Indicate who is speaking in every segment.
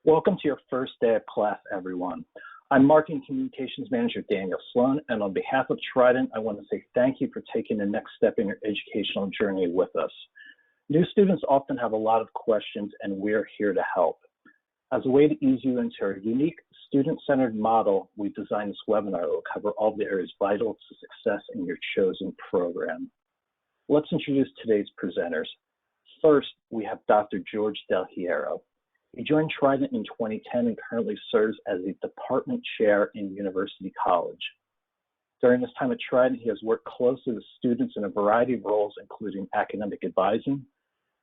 Speaker 1: Welcome to your first day of class, everyone. I'm Marketing Communications Manager Daniel Sloan, and on behalf of Trident, I want to say thank you for taking the next step in your educational journey with us. New students often have a lot of questions, and we're here to help. As a way to ease you into our unique student-centered model, we designed this webinar that will cover all the areas vital to success in your chosen program. Let's introduce today's presenters. First, we have Dr. George Del Hierro. He joined Trident in 2010 and currently serves as the department chair in University College. During his time at Trident, he has worked closely with students in a variety of roles, including academic advising,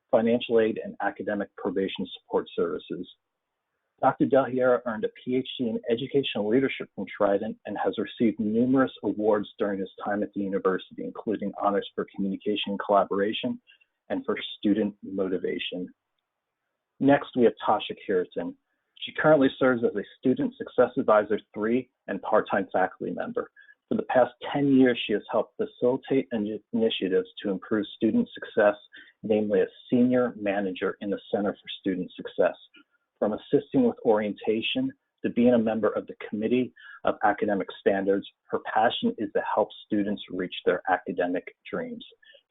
Speaker 1: financial aid, and academic probation support services. Dr. Del Hierro earned a PhD in educational leadership from Trident and has received numerous awards during his time at the university, including honors for communication and collaboration and for student motivation. Next, we have Tasha Cureton. She currently serves as a Student Success Advisor 3 and part-time faculty member. For the past 10 years, she has helped facilitate initiatives to improve student success, namely as senior manager in the Center for Student Success. From assisting with orientation to being a member of the Committee of Academic Standards, her passion is to help students reach their academic dreams.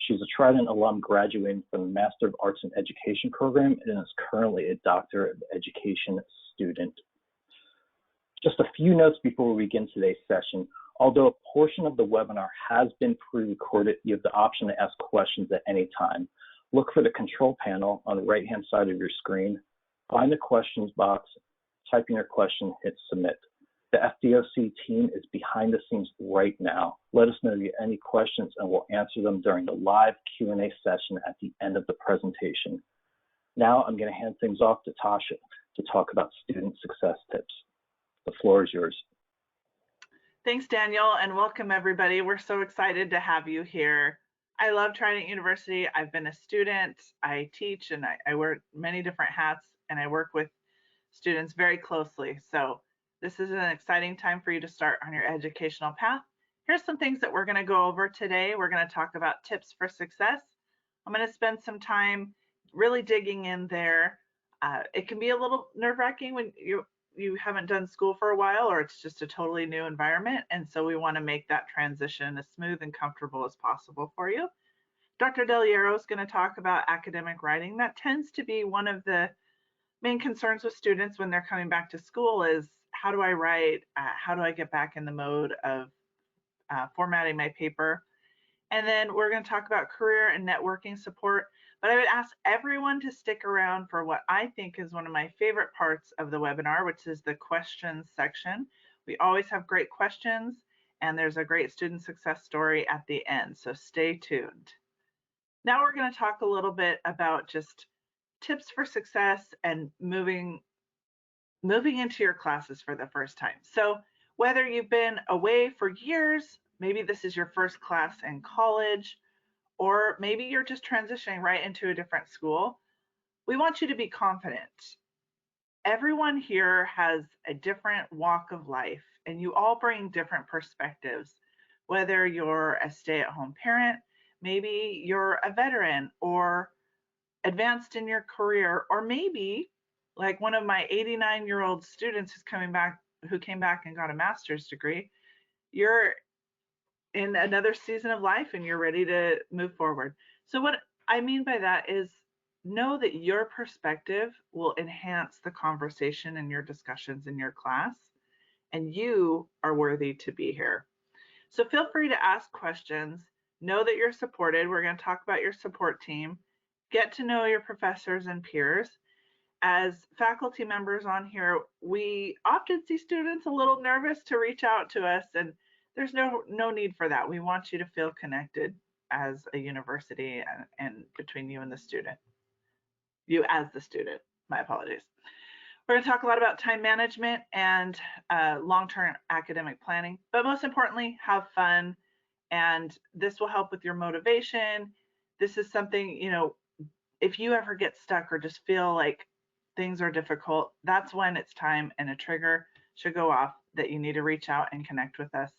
Speaker 1: She's a Trident alum graduating from the Master of Arts in Education program and is currently a Doctor of Education student. Just a few notes before we begin today's session. Although a portion of the webinar has been pre-recorded, you have the option to ask questions at any time. Look for the control panel on the right-hand side of your screen. Find the questions box, type in your question, hit submit. The FDOC team is behind the scenes right now. Let us know if you have any questions and we'll answer them during the live Q&A session at the end of the presentation. Now I'm going to hand things off to Tasha to talk about student success tips. The floor is yours.
Speaker 2: Thanks, Daniel, and welcome everybody. We're so excited to have you here. I love Trident University. I've been a student, I teach, and I wear many different hats, and I work with students very closely. So this is an exciting time for you to start on your educational path. Here's some things that we're going to go over today. We're going to talk about tips for success. I'm going to spend some time really digging in there. It can be a little nerve-wracking when you haven't done school for a while, or it's just a totally new environment. And so we want to make that transition as smooth and comfortable as possible for you. Dr. Del Hierro is going to talk about academic writing. That tends to be one of the main concerns with students when they're coming back to school is, how do I write? How do I get back in the mode of formatting my paper? And then we're going to talk about career and networking support. But I would ask everyone to stick around for what I think is one of my favorite parts of the webinar, which is the questions section. We always have great questions, and there's a great student success story at the end, so stay tuned. Now we're going to talk a little bit about just tips for success and moving into your classes for the first time. So whether you've been away for years, maybe this is your first class in college, or maybe you're just transitioning right into a different school, we want you to be confident. Everyone here has a different walk of life, and you all bring different perspectives. Whether you're a stay-at-home parent, maybe you're a veteran or advanced in your career, or maybe like one of my 89-year-old students who came back and got a master's degree, you're in another season of life and you're ready to move forward. So what I mean by that is, know that your perspective will enhance the conversation and your discussions in your class, and you are worthy to be here. So feel free to ask questions. Know that you're supported. We're going to talk about your support team. Get to know your professors and peers. As faculty members on here, we often see students a little nervous to reach out to us, and there's no need for that. We want you to feel connected as a university and between you and the student. You as the student, my apologies. We're going to talk a lot about time management and long-term academic planning, but most importantly, have fun, and this will help with your motivation. This is something, if you ever get stuck or just feel like things are difficult, that's when it's time and a trigger should go off that you need to reach out and connect with us.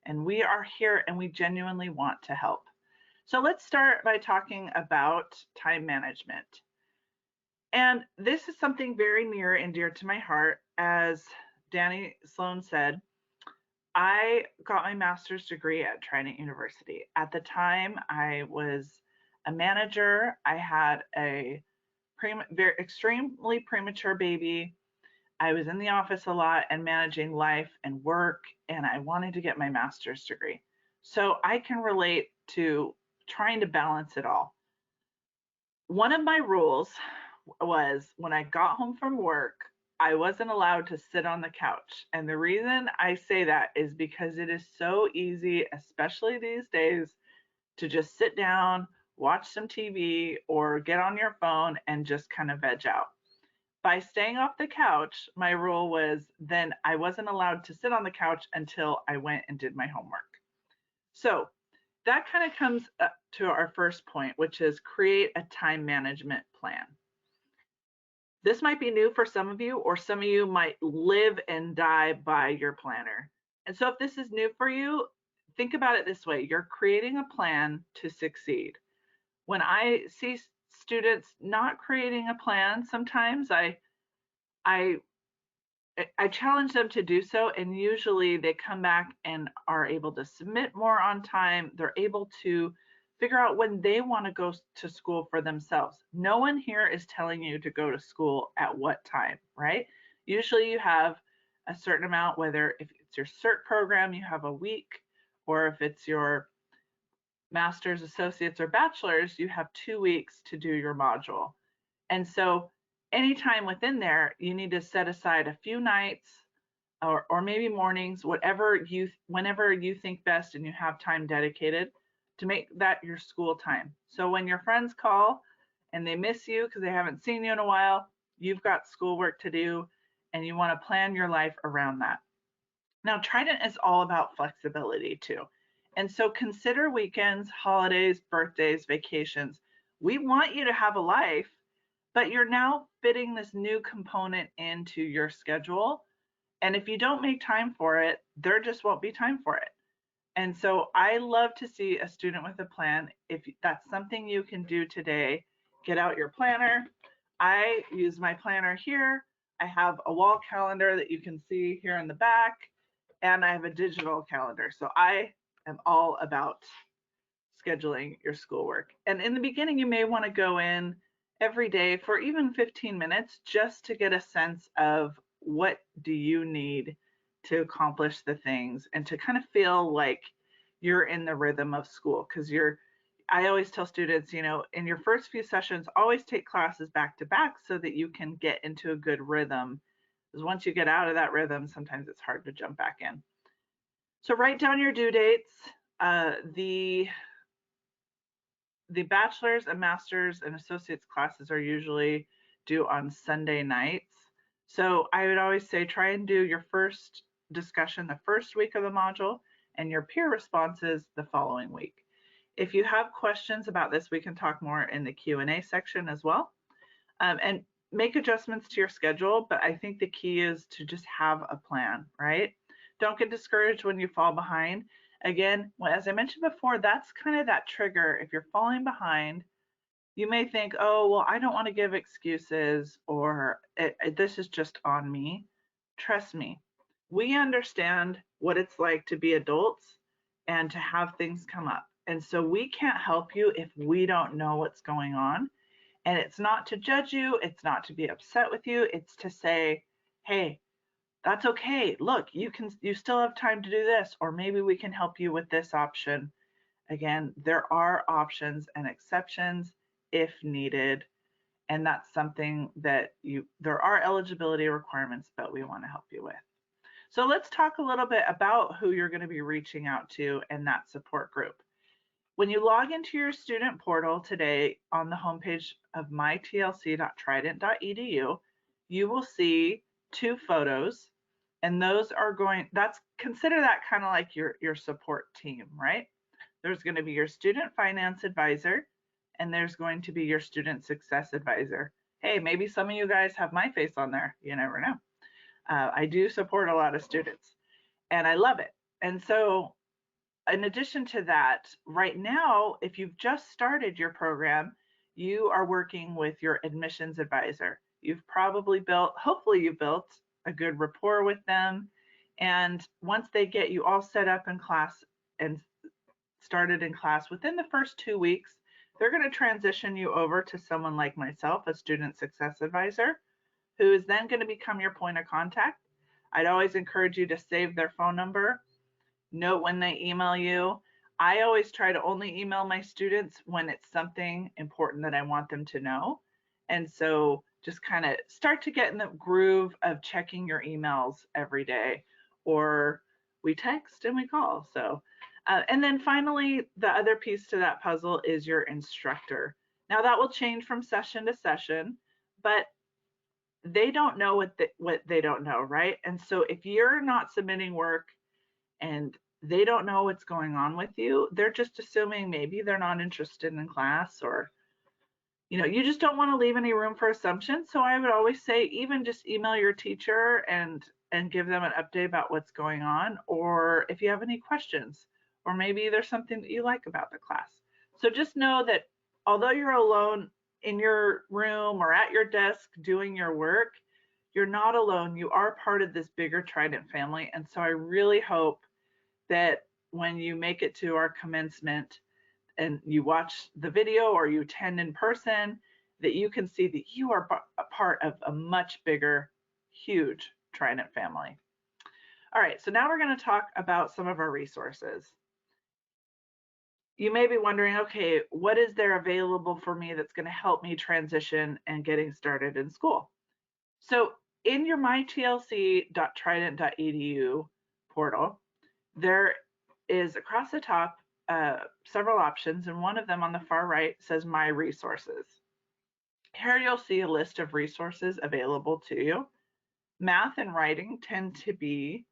Speaker 2: And we are here and we genuinely want to help. So let's start by talking about time management. And this is something very near and dear to my heart. As Danny Sloan said, I got my master's degree at Trident University. At the time, I was a manager. I had a very extremely premature baby. I was in the office a lot and managing life and work, and I wanted to get my master's degree. So I can relate to trying to balance it all. One of my rules was when I got home from work, I wasn't allowed to sit on the couch. And the reason I say that is because it is so easy, especially these days, to just sit down, watch some TV, or get on your phone and just kind of veg out. By staying off the couch, my rule was then I wasn't allowed to sit on the couch until I went and did my homework. So that kind of comes up to our first point, which is create a time management plan. This might be new for some of you, or some of you might live and die by your planner. And so if this is new for you, think about it this way. You're creating a plan to succeed. When I see students not creating a plan, sometimes I challenge them to do so, and usually they come back and are able to submit more on time. They're able to figure out when they want to go to school for themselves. No one here is telling you to go to school at what time, right? Usually you have a certain amount, whether if it's your CERT program, you have a week, or if it's your master's, associates, or bachelor's, you have 2 weeks to do your module. And so anytime within there, you need to set aside a few nights or maybe mornings, whenever you think best and you have time dedicated to make that your school time. So when your friends call and they miss you because they haven't seen you in a while, you've got schoolwork to do and you want to plan your life around that. Now, Trident is all about flexibility too. And so consider weekends, holidays, birthdays, vacations. We want you to have a life, but you're now fitting this new component into your schedule. And if you don't make time for it, there just won't be time for it. And so I love to see a student with a plan. If that's something you can do today, get out your planner. I use my planner here. I have a wall calendar that you can see here in the back, and I have a digital calendar. So I am all about scheduling your schoolwork. And in the beginning, you may want to go in every day for even 15 minutes just to get a sense of what do you need to accomplish the things and to kind of feel like you're in the rhythm of school. Because I always tell students, in your first few sessions, always take classes back to back so that you can get into a good rhythm. Because once you get out of that rhythm, sometimes it's hard to jump back in. So write down your due dates. The bachelor's and master's and associate's classes are usually due on Sunday nights. So I would always say try and do your first discussion the first week of the module and your peer responses the following week. If you have questions about this, we can talk more in the Q&A section as well. And make adjustments to your schedule, but I think the key is to just have a plan, right? Don't get discouraged when you fall behind. Again, as I mentioned before, that's kind of that trigger. If you're falling behind, you may think, oh, well, I don't want to give excuses, or this is just on me. Trust me, we understand what it's like to be adults and to have things come up. And so we can't help you if we don't know what's going on. And it's not to judge you, it's not to be upset with you, it's to say, hey, that's okay. Look, you still have time to do this, or maybe we can help you with this option. Again, there are options and exceptions if needed, and that's something that there are eligibility requirements, but we want to help you with. So let's talk a little bit about who you're going to be reaching out to in that support group. When you log into your student portal today on the homepage of mytlc.trident.edu, you will see 2 photos, and those are consider that kind of like your support team, right? There's going to be your student finance advisor, and there's going to be your student success advisor. Hey, maybe some of you guys have my face on there. You never know. I do support a lot of students, and I love it. And so in addition to that, right now, if you've just started your program, you are working with your admissions advisor. You've probably built, hopefully you built a good rapport with them. And once they get you all set up in class and started in class, within the first 2 weeks, they're going to transition you over to someone like myself, a student success advisor, who is then going to become your point of contact. I'd always encourage you to save their phone number, note when they email you. I always try to only email my students when it's something important that I want them to know. And so just kind of start to get in the groove of checking your emails every day, or we text and we call. So, and then finally, the other piece to that puzzle is your instructor. Now that will change from session to session, but they don't know what they don't know, right? And so if you're not submitting work and they don't know what's going on with you, they're just assuming maybe they're not interested in class, or you just don't want to leave any room for assumption. So I would always say, even just email your teacher and give them an update about what's going on, or if you have any questions, or maybe there's something that you like about the class. So just know that although you're alone in your room or at your desk doing your work, you're not alone. You are part of this bigger Trident family. And so I really hope that when you make it to our commencement and you watch the video or you attend in person, that you can see that you are a part of a much bigger, huge Trident family. All right, so now we're going to talk about some of our resources. You may be wondering, okay, what is there available for me that's going to help me transition and getting started in school? So in your mytlc.trident.edu portal, there is across the top several options, and one of them on the far right says My Resources. Here you'll see a list of resources available to you. Math and writing tend to be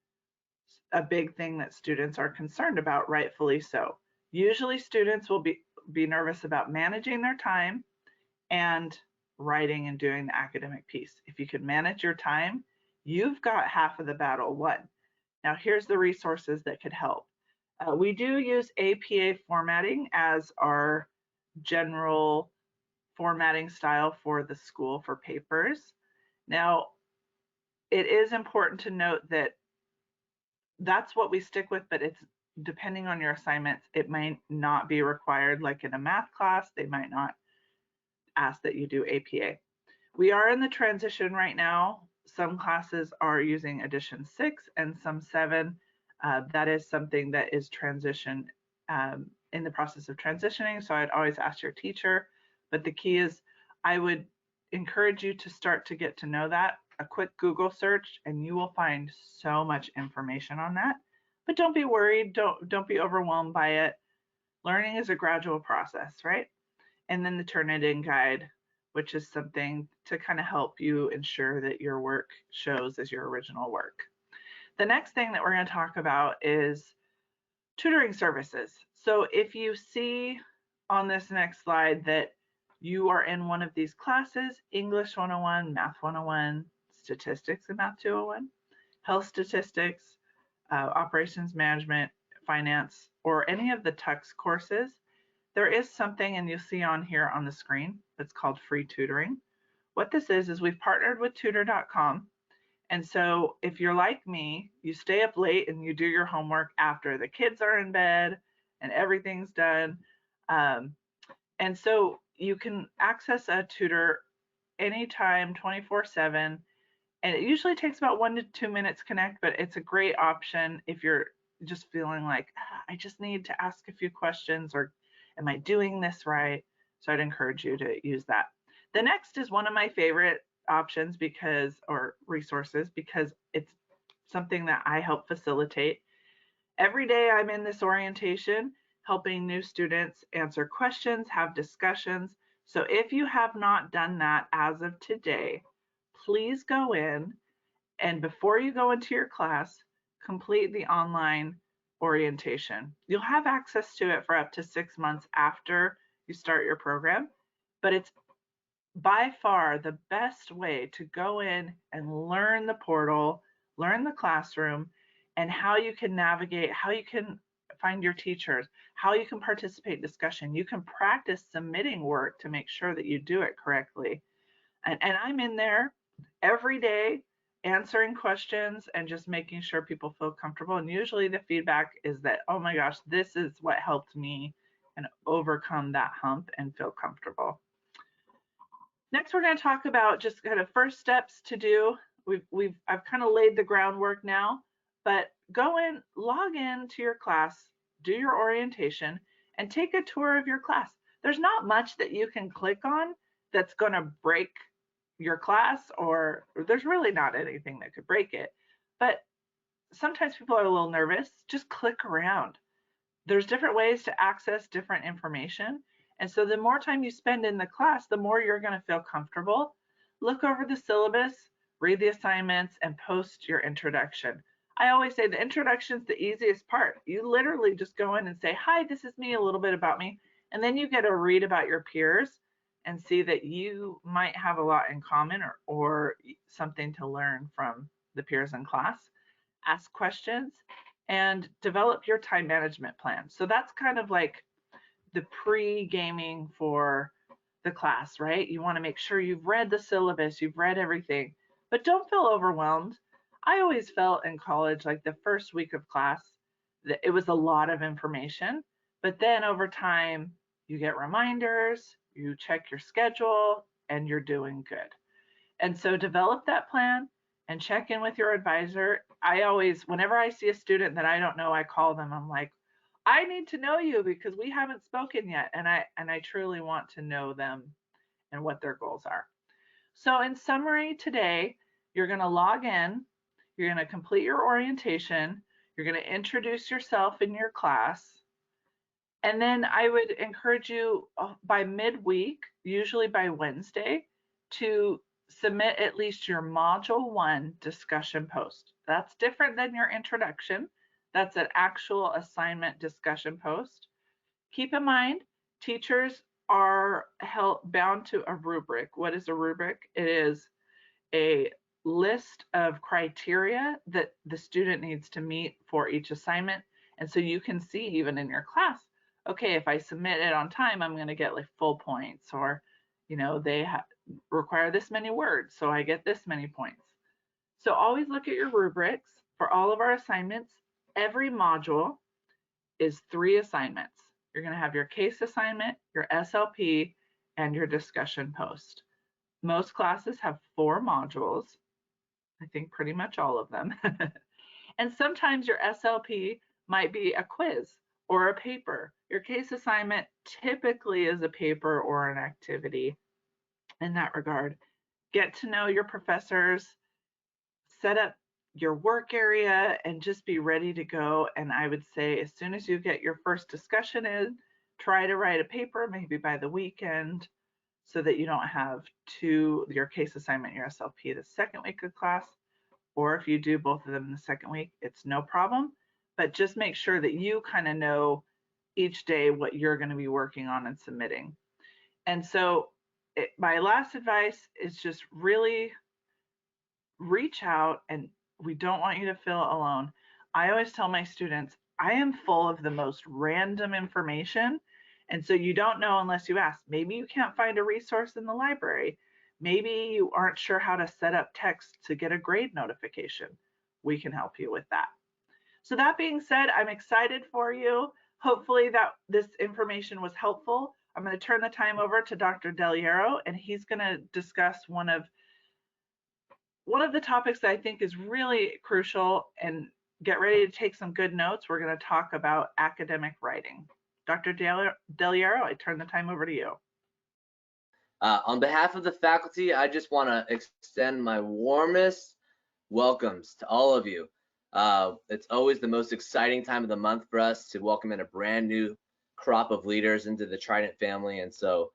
Speaker 2: a big thing that students are concerned about, rightfully so. Usually students will be nervous about managing their time and writing and doing the academic piece. If you can manage your time, you've got half of the battle won. Now here's the resources that could help. We do use APA formatting as our general formatting style for the school for papers. Now, it is important to note that that's what we stick with, but it's depending on your assignments, it might not be required. Like in a math class, they might not ask that you do APA. We are in the transition right now. Some classes are using edition 6 and some 7. That is something that is in the process of transitioning. So I'd always ask your teacher, but the key is I would encourage you to start to get to know that. A quick Google search and you will find so much information on that. But don't be worried, don't be overwhelmed by it. Learning is a gradual process, right? And then the Turnitin guide, which is something to kind of help you ensure that your work shows as your original work. The next thing that we're going to talk about is tutoring services. So if you see on this next slide that you are in one of these classes, English 101, Math 101, Statistics and Math 201, Health Statistics, Operations Management, Finance, or any of the TUX courses, there is something, and you'll see on here on the screen, that's called free tutoring. What this is we've partnered with tutor.com. And so if you're like me, you stay up late and you do your homework after the kids are in bed and everything's done. And so you can access a tutor anytime, 24/7. And it usually takes about 1 to 2 minutes to connect, but it's a great option if you're just feeling like, I just need to ask a few questions, or am I doing this right? So I'd encourage you to use that. The next is one of my favorite options or resources, because it's something that I help facilitate. Every day I'm in this orientation helping new students answer questions, have discussions. So if you have not done that as of today, please go in and before you go into your class, complete the online orientation. You'll have access to it for up to 6 months after you start your program, but it's by far the best way to go in and learn the portal, learn the classroom, and how you can navigate, how you can find your teachers, how you can participate in discussion. You can practice submitting work to make sure that you do it correctly. And I'm in there every day answering questions and just making sure people feel comfortable. And usually the feedback is that, oh my gosh, this is what helped me and overcome that hump and feel comfortable. Next, we're going to talk about just kind of first steps to do. I've kind of laid the groundwork now, but go in, log in to your class, do your orientation, and take a tour of your class. There's not much that you can click on that's going to break your class, or there's really not anything that could break it. But sometimes people are a little nervous. Just click around. There's different ways to access different information. And so the more time you spend in the class, the more you're going to feel comfortable. Look over the syllabus, read the assignments, and post your introduction. I always say the introduction is the easiest part. You literally just go in and say, hi, this is me, a little bit about me. And then you get to read about your peers and see that you might have a lot in common or something to learn from the peers in class. Ask questions and develop your time management plan. So that's kind of like the pre-gaming for the class, right? You want to make sure you've read the syllabus, you've read everything, but don't feel overwhelmed. I always felt in college, like the first week of class, that it was a lot of information, but then over time, you get reminders, you check your schedule, and you're doing good. And so develop that plan and check in with your advisor. I always, whenever I see a student that I don't know, I call them. I'm like, I need to know you because we haven't spoken yet, and I truly want to know them and what their goals are. So in summary today, you're going to log in, you're going to complete your orientation, you're going to introduce yourself in your class, and then I would encourage you by midweek, usually by Wednesday, to submit at least your Module 1 discussion post. That's different than your introduction. That's an actual assignment discussion post. Keep in mind, teachers are bound to a rubric. What is a rubric? It is a list of criteria that the student needs to meet for each assignment. And so you can see even in your class, okay, if I submit it on time, I'm going to get like full points, or, you know, they require this many words, so I get this many points. So always look at your rubrics. For all of our assignments, every module is 3 assignments. You're going to have your case assignment, your SLP, and your discussion post. Most classes have 4 modules. I think pretty much all of them. And sometimes your SLP might be a quiz or a paper. Your case assignment typically is a paper or an activity in that regard. Get to know your professors, set up your work area, and just be ready to go. And I would say as soon as you get your first discussion in, try to write a paper maybe by the weekend so that you don't have your case assignment, your SLP the second week of class. Or if you do both of them in the second week, it's no problem. But just make sure that you kind of know each day what you're going to be working on and submitting. And so my last advice is just really reach out, and we don't want you to feel alone. I always tell my students, I am full of the most random information. And so you don't know unless you ask. Maybe you can't find a resource in the library. Maybe you aren't sure how to set up text to get a grade notification. We can help you with that. So that being said, I'm excited for you. Hopefully that this information was helpful. I'm going to turn the time over to Dr. Del Hierro, and he's going to discuss one of the topics that I think is really crucial, and get ready to take some good notes. We're going to talk about academic writing. Dr. Del Hierro, I turn the time over to you.
Speaker 3: On behalf of the faculty, I just want to extend my warmest welcomes to all of you. It's always the most exciting time of the month for us to welcome in a brand new crop of leaders into the Trident family. And so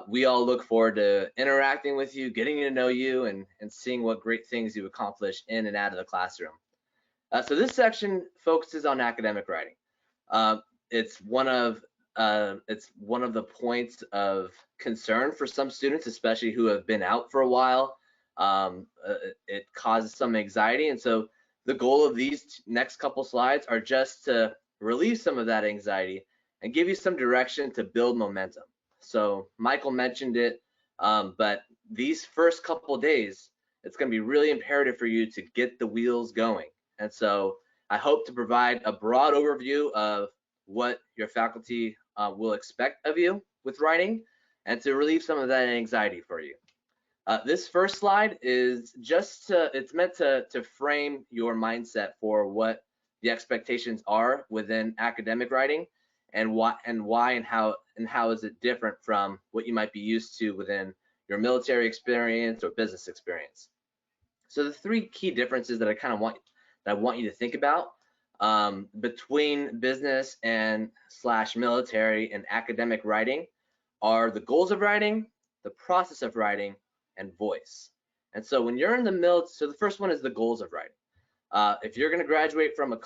Speaker 3: we all look forward to interacting with you, getting to know you, and seeing what great things you accomplish in and out of the classroom. So this section focuses on academic writing. It's one of the points of concern for some students, especially who have been out for a while. It causes some anxiety, and so the goal of these next couple slides are just to relieve some of that anxiety and give you some direction to build momentum. So Michael mentioned it, but these first couple of days, it's going to be really imperative for you to get the wheels going. And so I hope to provide a broad overview of what your faculty will expect of you with writing and to relieve some of that anxiety for you. This first slide is it's meant to frame your mindset for what the expectations are within academic writing and why and how is it different from what you might be used to within your military experience or business experience. So the three key differences that I want you to think about between business and / military and academic writing are the goals of writing, the process of writing, and voice. And so when you're in the military, so the first one is the goals of writing. If you're going to graduate from an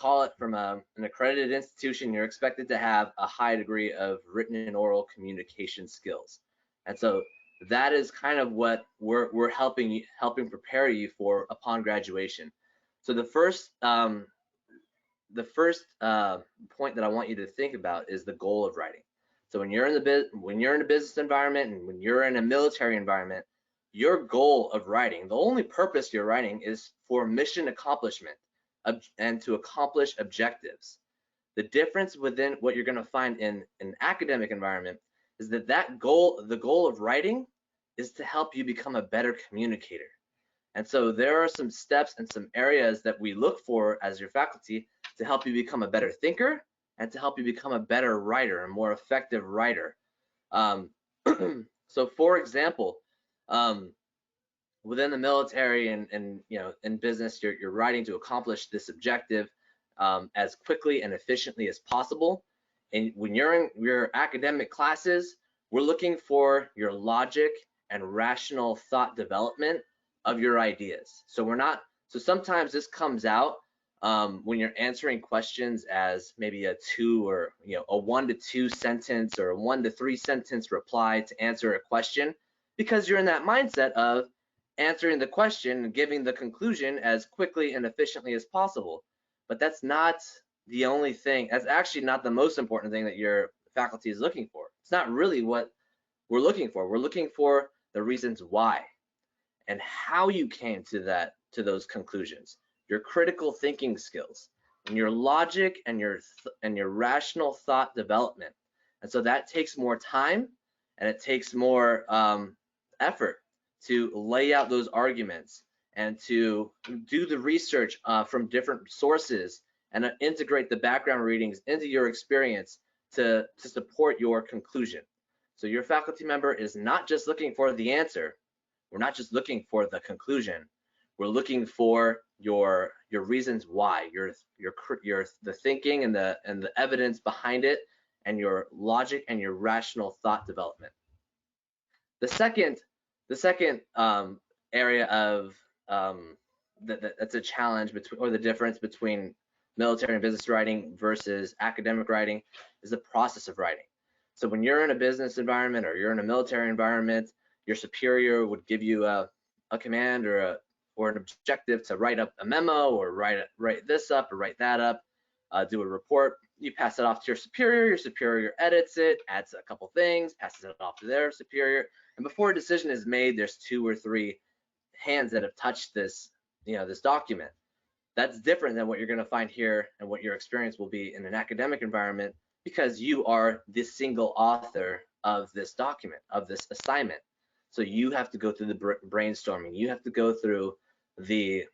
Speaker 3: accredited institution, you're expected to have a high degree of written and oral communication skills. And so that is kind of what we're helping prepare you for upon graduation. So the first point that I want you to think about is the goal of writing. So when you're in a business environment and when you're in a military environment, your goal of writing, the only purpose you're writing is for mission accomplishment and to accomplish objectives. The difference within what you're going to find in an academic environment is that the goal of writing is to help you become a better communicator. And so there are some steps and some areas that we look for as your faculty to help you become a better thinker and to help you become a better writer, a more effective writer. So for example, within the military and in business, you're writing to accomplish this objective as quickly and efficiently as possible. And when you're in your academic classes, we're looking for your logic and rational thought development of your ideas. So sometimes this comes out when you're answering questions as maybe a 1 to 2 sentence or a 1 to 3 sentence reply to answer a question, because you're in that mindset of answering the question and giving the conclusion as quickly and efficiently as possible. But that's not the only thing. That's actually not the most important thing that your faculty is looking for. It's not really what we're looking for. We're looking for the reasons why and how you came to those conclusions, your critical thinking skills, and your logic and your rational thought development. And so that takes more time and it takes more effort to lay out those arguments and to do the research from different sources and integrate the background readings into your experience to support your conclusion. So your faculty member is not just looking for the answer. We're not just looking for the conclusion. We're looking for your reasons why, the thinking and the evidence behind it, and your logic and your rational thought development. The second area of that's a challenge or the difference between military and business writing versus academic writing is the process of writing. So when you're in a business environment or you're in a military environment, your superior would give you a command or an objective to write up a memo or write this up or write that up, do a report. You pass it off to your superior edits it, adds a couple things, passes it off to their superior, and before a decision is made, there's 2 or 3 hands that have touched this document. That's different than what you're going to find here and what your experience will be in an academic environment, because you are the single author of this document, of this assignment. So you have to go through the brainstorming. You have to go through the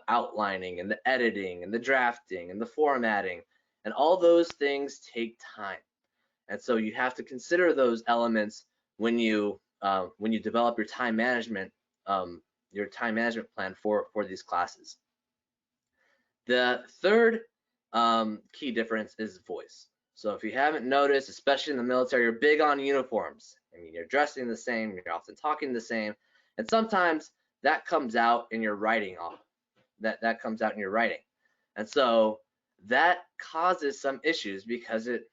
Speaker 3: outlining and the editing and the drafting and the formatting, and all those things take time. And so you have to consider those elements when you develop your time management plan for these classes. The third key difference is voice. So if you haven't noticed, especially in the military, you're big on uniforms. I mean, you're dressing the same, you're often talking the same, and sometimes that comes out in your writing. That comes out in your writing, and so that causes some issues because it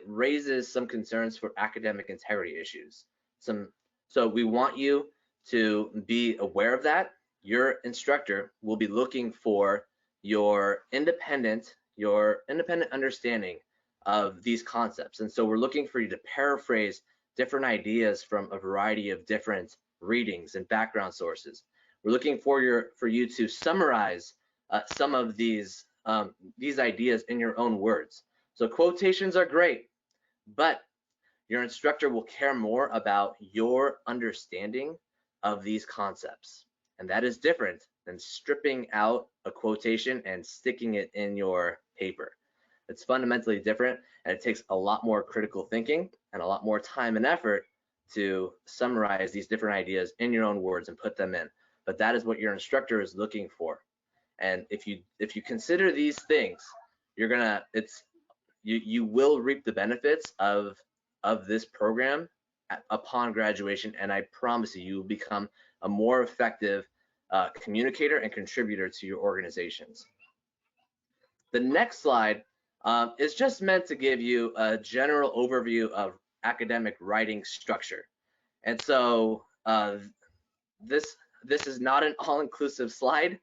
Speaker 3: raises some concerns for academic integrity issues. So we want you to be aware of that. Your instructor will be looking for your independent understanding of these concepts. And so we're looking for you to paraphrase different ideas from a variety of different readings and background sources. We're looking for you to summarize some of these ideas in your own words. So quotations are great, but your instructor will care more about your understanding of these concepts. And that is different than stripping out a quotation and sticking it in your paper. It's fundamentally different, and it takes a lot more critical thinking and a lot more time and effort to summarize these different ideas in your own words and put them in. But that is what your instructor is looking for. And if you consider these things, you will reap the benefits of this program upon graduation, and I promise you will become a more effective communicator and contributor to your organizations. The next slide is just meant to give you a general overview of academic writing structure. And so this is not an all-inclusive slide.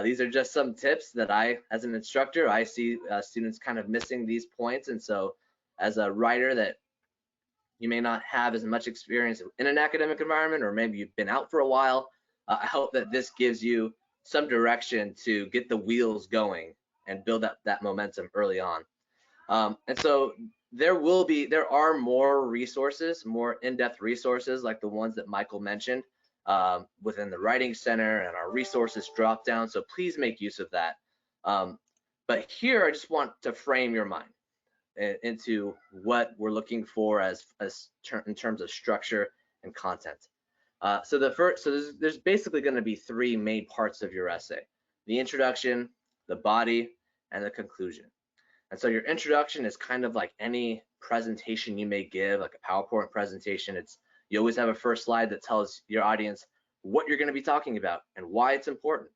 Speaker 3: These are just some tips that as an instructor, I see students kind of missing these points. And so as a writer that you may not have as much experience in an academic environment, or maybe you've been out for a while, I hope that this gives you some direction to get the wheels going and build up that momentum early on. And so there are more resources, more in-depth resources like the ones that Michael mentioned within the Writing Center and our resources drop down. So please make use of that. But here I just want to frame your mind into what we're looking for in terms of structure and content. So there's basically going to be three main parts of your essay: the introduction, the body, and the conclusion. And so your introduction is kind of like any presentation you may give, like a PowerPoint presentation. You always have a first slide that tells your audience what you're going to be talking about and why it's important.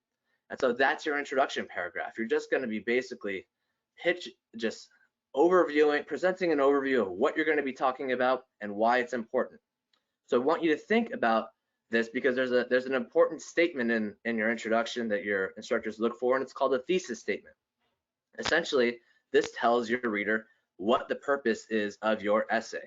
Speaker 3: And so that's your introduction paragraph. You're just going to be basically presenting an overview of what you're going to be talking about and why it's important. So I want you to think about this, because there's an important statement in your introduction that your instructors look for, and it's called a thesis statement. Essentially, this tells your reader what the purpose is of your essay.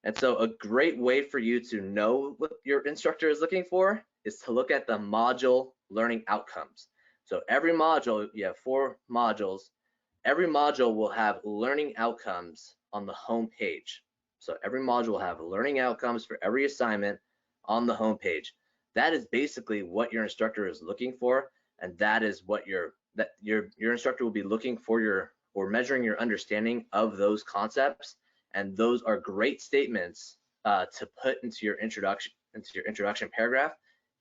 Speaker 3: And so a great way for you to know what your instructor is looking for is to look at the module learning outcomes. So every module, you have 4 modules. Every module will have learning outcomes on the home page. So every module will have learning outcomes for every assignment on the home page. That is basically what your instructor is looking for, and that is what your instructor will be looking for or measuring your understanding of those concepts. And those are great statements to put into your introduction paragraph,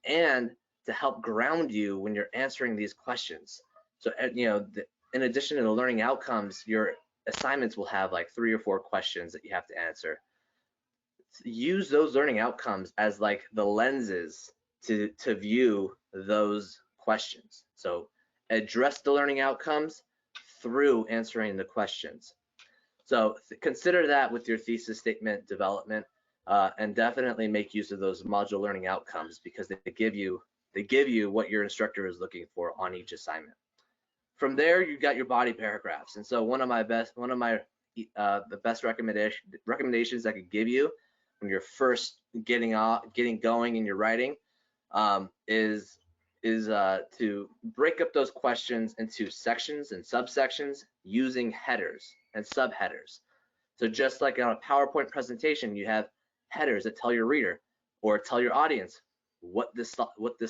Speaker 3: and to help ground you when you're answering these questions. So in addition to the learning outcomes, your assignments will have like 3 or 4 questions that you have to answer. Use those learning outcomes as like the lenses to view those questions. So address the learning outcomes through answering the questions. So consider that with your thesis statement development, and definitely make use of those module learning outcomes, because they give you what your instructor is looking for on each assignment. From there, you got your body paragraphs. And so the best recommendations I could give you when you're first getting going in your writing is to break up those questions into sections and subsections using headers and subheaders. So just like on a PowerPoint presentation, you have headers that tell your reader or tell your audience what this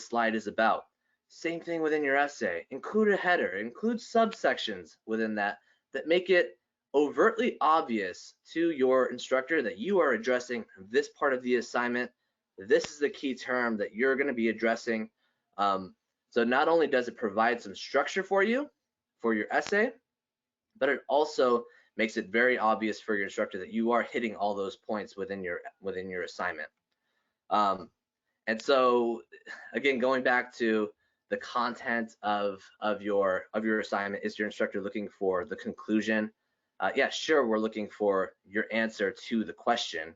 Speaker 3: slide is about. Same thing within your essay. Include a header, include subsections within that make it overtly obvious to your instructor that you are addressing this part of the assignment. This is the key term that you're going to be addressing. So not only does it provide some structure for you for your essay, but it also makes it very obvious for your instructor that you are hitting all those points within your assignment. And so again, going back to the content of your assignment, is your instructor looking for the conclusion? Yeah, sure, we're looking for your answer to the question,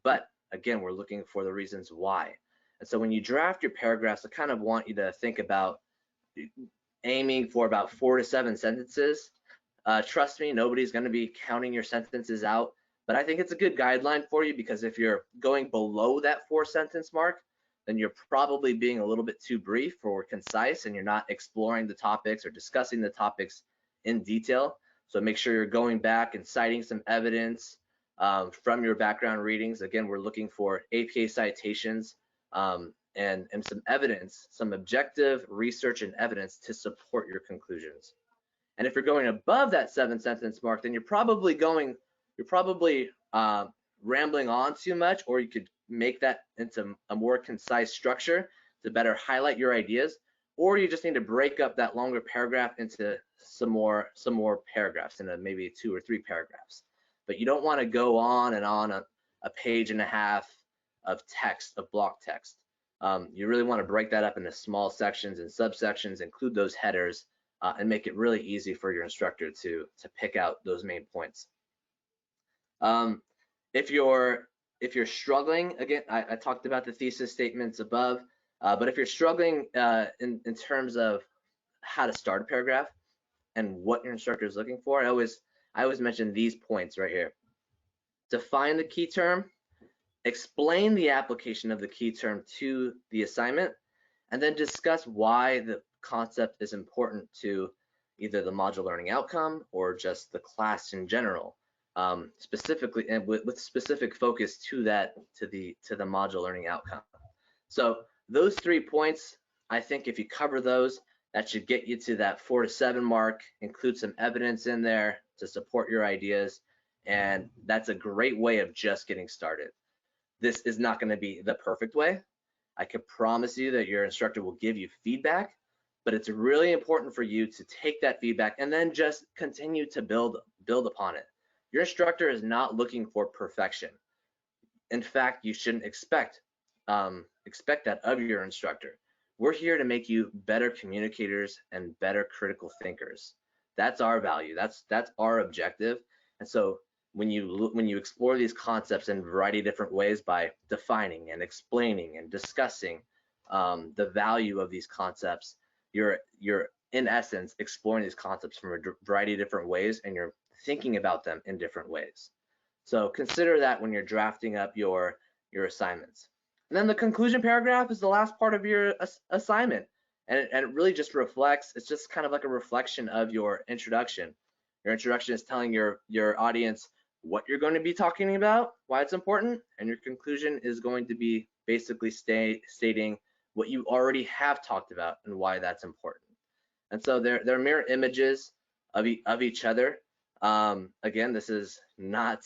Speaker 3: but again, we're looking for the reasons why. And so when you draft your paragraphs, I kind of want you to think about aiming for about 4 to 7 sentences. Trust me, nobody's going to be counting your sentences out, but I think it's a good guideline for you, because if you're going below that 4-sentence mark, then you're probably being a little bit too brief or concise, and you're not exploring the topics or discussing the topics in detail. So make sure you're going back and citing some evidence from your background readings. Again, we're looking for APA citations and some evidence, some objective research and evidence to support your conclusions. And if you're going above that 7-sentence mark, then you're probably rambling on too much, or you could make that into a more concise structure to better highlight your ideas, or you just need to break up that longer paragraph into some more paragraphs, into maybe 2 or 3 paragraphs. But you don't want to go on and on a page and a half of text, of block text. You really want to break that up into small sections and subsections, include those headers, and make it really easy for your instructor to pick out those main points. If you're struggling, again, I talked about the thesis statements above, but if you're struggling in terms of how to start a paragraph and what your instructor is looking for, I always mention these points right here. Define the key term, explain the application of the key term to the assignment, and then discuss why the concept is important to either the module learning outcome or just the class in general. Specifically, and with specific focus to the module learning outcome. So those 3 points, I think if you cover those, that should get you to that 4 to 7 mark. Include some evidence in there to support your ideas, and that's a great way of just getting started. This is not going to be the perfect way. I can promise you that your instructor will give you feedback, but it's really important for you to take that feedback and then just continue to build upon it. Your instructor is not looking for perfection. In fact, you shouldn't expect that of your instructor. We're here to make you better communicators and better critical thinkers. That's our value. That's our objective. And so when you explore these concepts in a variety of different ways by defining and explaining and discussing the value of these concepts, you're in essence exploring these concepts from a variety of different ways, and you're thinking about them in different ways. So consider that when you're drafting up your assignments. And then the conclusion paragraph is the last part of your assignment, and it really just reflects, it's just kind of like a reflection of your introduction. Your introduction is telling your audience what you're going to be talking about, why it's important, and your conclusion is going to be basically stating what you already have talked about and why that's important. And so they're mirror images of each other. Again, this is not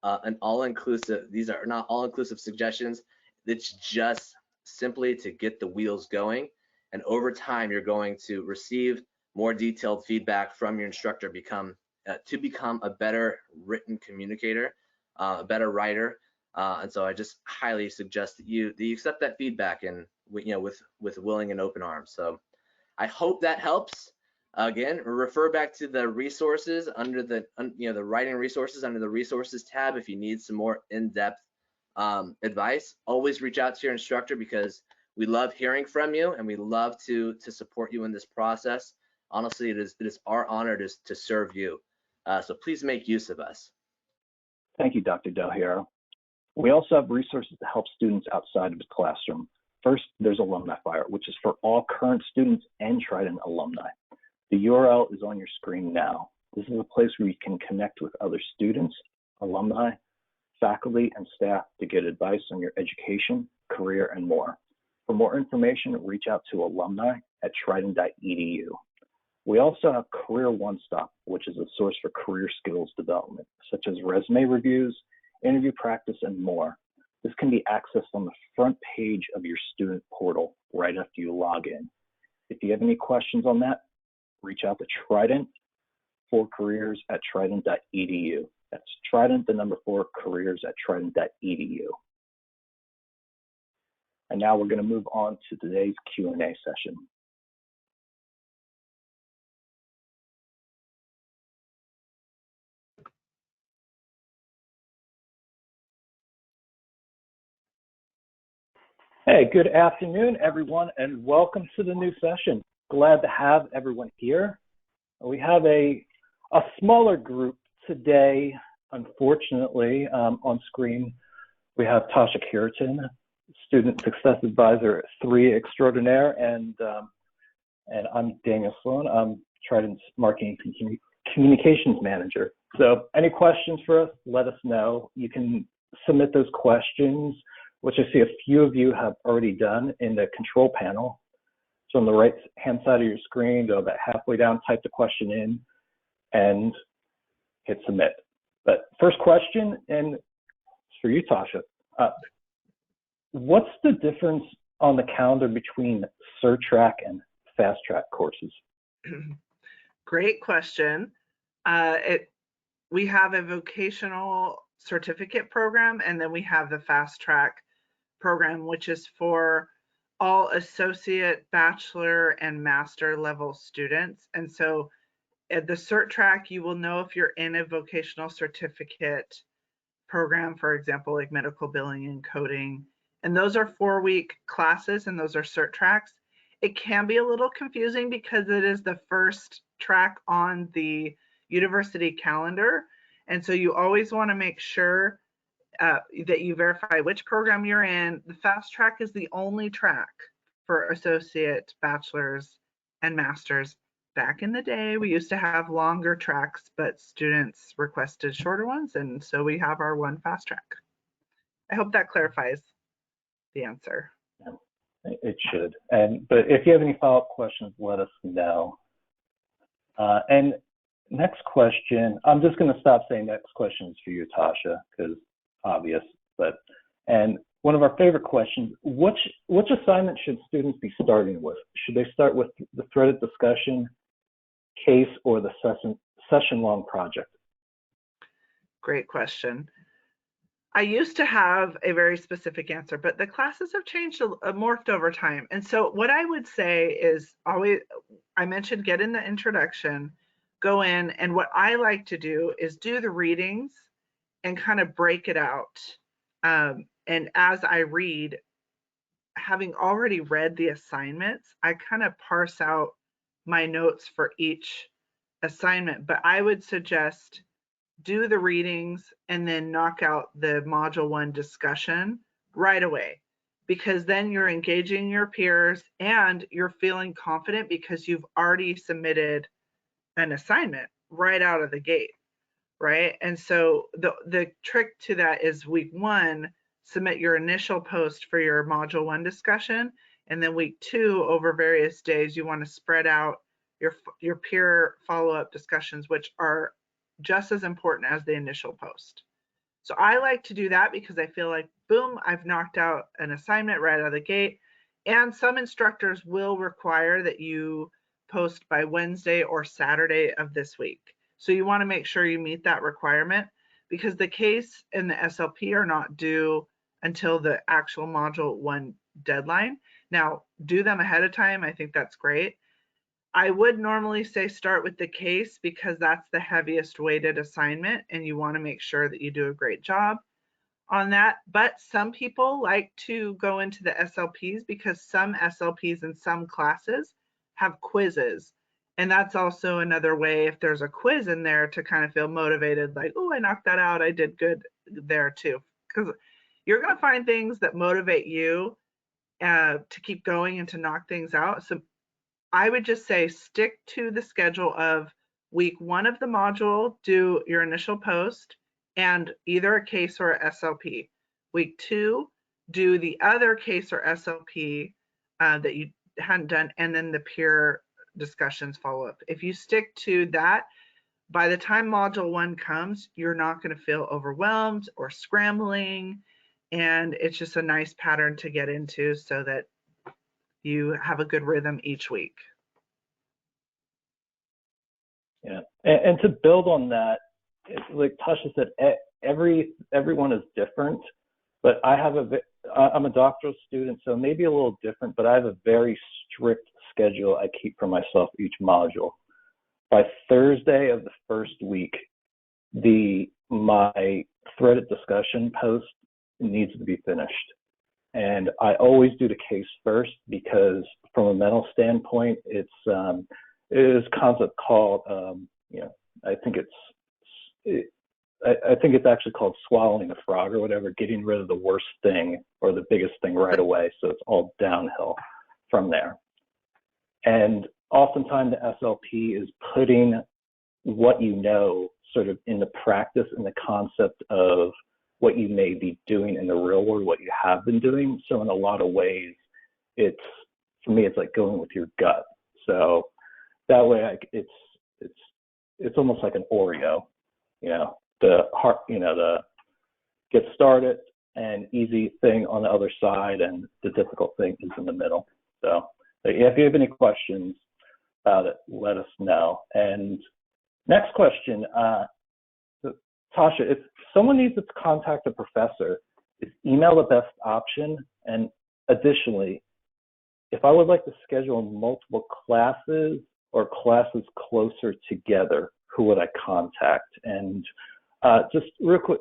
Speaker 3: an all-inclusive, these are not all-inclusive suggestions. It's just simply to get the wheels going, and over time you're going to receive more detailed feedback from your instructor to become a better written communicator, a better writer. And so I just highly suggest that you accept that feedback, and with willing and open arms. So I hope that helps. Again, refer back to the resources under the writing resources under the resources tab if you need some more in-depth advice. Always reach out to your instructor, because we love hearing from you and we love to support you in this process. Honestly, it is our honor to serve you. So please make use of us.
Speaker 1: Thank you, Dr. Del Hierro. We also have resources to help students outside of the classroom. First, there's Alumni Fire, which is for all current students and Trident alumni. The URL is on your screen now. This is a place where you can connect with other students, alumni, faculty, and staff to get advice on your education, career, and more. For more information, reach out to alumni at trident.edu. We also have Career One Stop, which is a source for career skills development, such as resume reviews, interview practice, and more. This can be accessed on the front page of your student portal right after you log in. If you have any questions on that, reach out to Trident for careers at trident.edu. That's Trident, the number 4, careers at trident.edu. And now we're going to move on to today's Q&A session. Hey, good afternoon, everyone, and welcome to the new session. glad to have everyone here. We have a smaller group today, unfortunately. On screen, we have Tasha Cureton, Student Success Advisor 3 Extraordinaire, and I'm Daniel Sloan. I'm Trident's Marketing and Communications Manager. So any questions for us, let us know. You can submit those questions, which I see a few of you have already done, in the control panel. So on the right-hand side of your screen, go about halfway down, type the question in, and hit submit. But first question, and it's for you, Tasha. What's the difference on the calendar between Fastrac and Fastrac courses?
Speaker 2: Great question. We have a vocational certificate program, and then we have the Fastrac program, which is for all associate, bachelor, and master level students. And so at the Cert Track, you will know if you're in a vocational certificate program, for example, like medical billing and coding. And those are 4-week classes, and those are Cert Tracks. It can be a little confusing because it is the first track on the university calendar. And so you always want to make sure that you verify which program you're in. The Fast Track is the only track for associate, bachelor's, and master's. Back in the day, we used to have longer tracks, but students requested shorter ones, and so we have our one Fast Track. I hope that clarifies the answer.
Speaker 1: It should. But if you have any follow-up questions, let us know. And next question, I'm just going to stop saying next question is for you, Tasha, because obvious. And one of our favorite questions, which assignment should students be starting with? Should they start with the threaded discussion, case, or the session-long project?
Speaker 2: Great question. I used to have a very specific answer, but the classes have changed, morphed over time. And so what I would say is always, I mentioned get in the introduction, go in, and what I like to do is do the readings and kind of break it out. And as I read, having already read the assignments, I kind of parse out my notes for each assignment. But I would suggest do the readings and then knock out the module 1 discussion right away, because then you're engaging your peers and you're feeling confident because you've already submitted an assignment right out of the gate, right? And so the trick to that is week 1, submit your initial post for your module 1 discussion, and then week 2, over various days, you want to spread out your peer follow-up discussions, which are just as important as the initial post. So I like to do that because I feel like, boom, I've knocked out an assignment right out of the gate. And some instructors will require that you post by Wednesday or Saturday of this week. So you want to make sure you meet that requirement, because the case and the SLP are not due until the actual module 1 deadline. Now, do them ahead of time. I think that's great. I would normally say start with the case because that's the heaviest weighted assignment, and you want to make sure that you do a great job on that. But some people like to go into the SLPs because some SLPs in some classes have quizzes. And that's also another way, if there's a quiz in there, to kind of feel motivated, like, oh, I knocked that out, I did good there too. Because you're going to find things that motivate you to keep going and to knock things out. So I would just say stick to the schedule of week 1 of the module, do your initial post and either a case or a SLP. Week 2, do the other case or SLP that you hadn't done, and then the peer discussions follow up. If you stick to that, by the time module 1 comes, you're not going to feel overwhelmed or scrambling, and it's just a nice pattern to get into so that you have a good rhythm each week.
Speaker 1: Yeah, and to build on that, like Tasha said, everyone is different, but I'm a doctoral student, so maybe a little different, but I have a very strict schedule I keep for myself each module. By Thursday of the first week, my threaded discussion post needs to be finished. And I always do the case first because from a mental standpoint, it is a concept called, I think it's actually called swallowing a frog or whatever, getting rid of the worst thing or the biggest thing right away. So it's all downhill from there. And oftentimes the SLP is putting what you know sort of into practice in the concept of what you may be doing in the real world, what you have been doing. So in a lot of ways, for me, it's like going with your gut. So that way, it's almost like an Oreo, the get started and easy thing on the other side, and the difficult thing is in the middle. So if you have any questions about it, let us know. And next question, Tasha, if someone needs to contact a professor, is email the best option? And additionally, if I would like to schedule multiple classes or classes closer together, who would I contact? And just real quick,